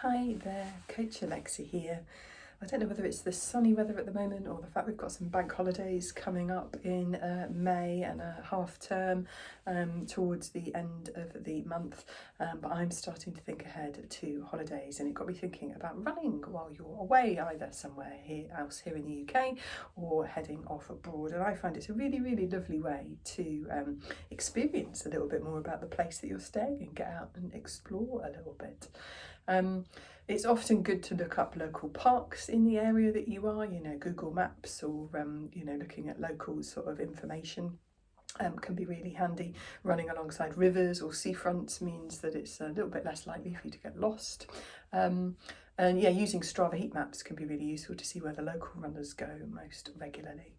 Hi there, Coach Alexa here. I don't know whether it's the sunny weather at the moment or the fact we've got some bank holidays coming up in May and a half term towards the end of the month, but I'm starting to think ahead to holidays, and it got me thinking about running while you're away, either somewhere else here in the UK or heading off abroad. And I find it's a really lovely way to experience a little bit more about the place that you're staying and get out and explore a little bit. It's often good to look up local parks in the area that you are, Google Maps or, looking at local sort of information. Can be really handy. Running alongside rivers or seafronts means that it's a little bit less likely for you to get lost. And yeah, using Strava heat maps can be really useful to see where the local runners go most regularly.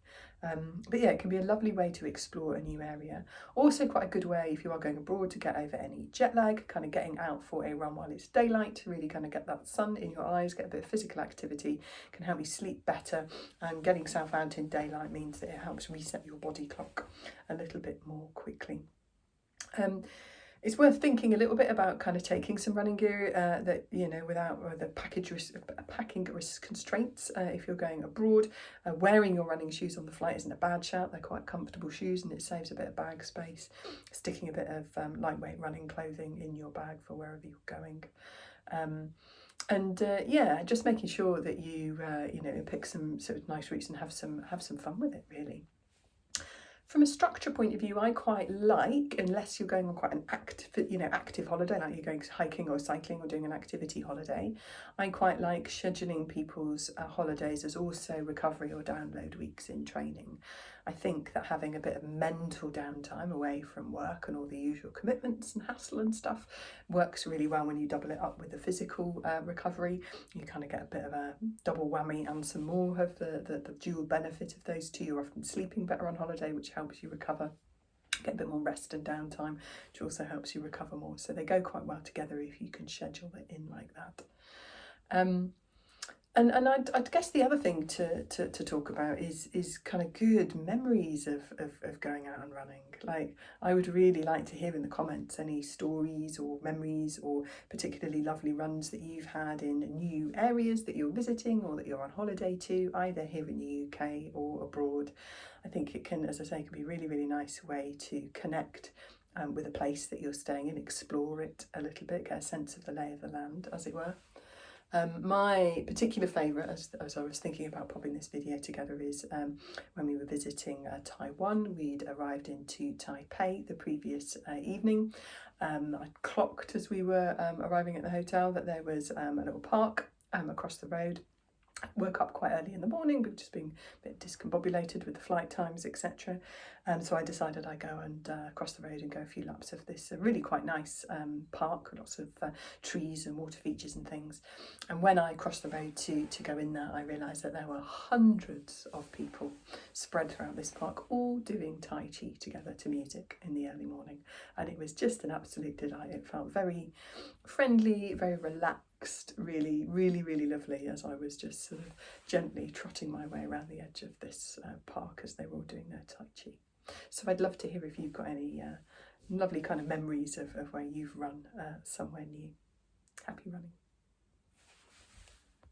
But yeah, it can be a lovely way to explore a new area. Also quite a good way if you are going abroad to get over any jet lag, kind of getting out for a run while it's daylight to really kind of get that sun in your eyes, get a bit of physical activity, can help you sleep better. And getting yourself out in daylight means that it helps reset your body clock a little bit more quickly. It's worth thinking a little bit about kind of taking some running gear that, without the packing risk constraints if you're going abroad. Wearing your running shoes on the flight isn't a bad shout. They're quite comfortable shoes and it saves a bit of bag space. Sticking a bit of lightweight running clothing in your bag for wherever you're going. Just making sure that you pick some sort of nice routes and have some fun with it, really. From a structure point of view, I quite like, unless you're going on quite an active holiday, like you're going hiking or cycling or doing an activity holiday, I quite like scheduling people's holidays as also recovery or download weeks in training. I think that having a bit of mental downtime away from work and all the usual commitments and hassle and stuff works really well when you double it up with the physical recovery. You kind of get a bit of a double whammy and some more of the dual benefit of those two. You're often sleeping better on holiday, which helps you recover. Get a bit more rest and downtime, which also helps you recover more. So they go quite well together if you can schedule it in like that. And I'd guess the other thing to talk about is kind of good memories of going out and running. Like, I would really like to hear in the comments any stories or memories or particularly lovely runs that you've had in new areas that you're visiting or that you're on holiday to, either here in the UK or abroad. I think it can, as I say, can be a really nice way to connect with a place that you're staying in, explore it a little bit, get a sense of the lay of the land, as it were. My particular favourite, as I was thinking about popping this video together, is when we were visiting Taiwan. We'd arrived into Taipei the previous evening. I clocked as we were arriving at the hotel that there was a little park across the road. Woke up quite early in the morning, but just being a bit discombobulated with the flight times, etc. So I decided I'd go and cross the road and go a few laps of this really quite nice park, lots of trees and water features and things. And when I crossed the road to go in there, I realised that there were hundreds of people spread throughout this park, all doing Tai Chi together to music in the early morning. And it was just an absolute delight. It felt very friendly, very relaxed, really lovely, as I was just sort of gently trotting my way around the edge of this park as they were all doing their Tai Chi. So I'd love to hear if you've got any lovely kind of memories of where you've run somewhere new. Happy running.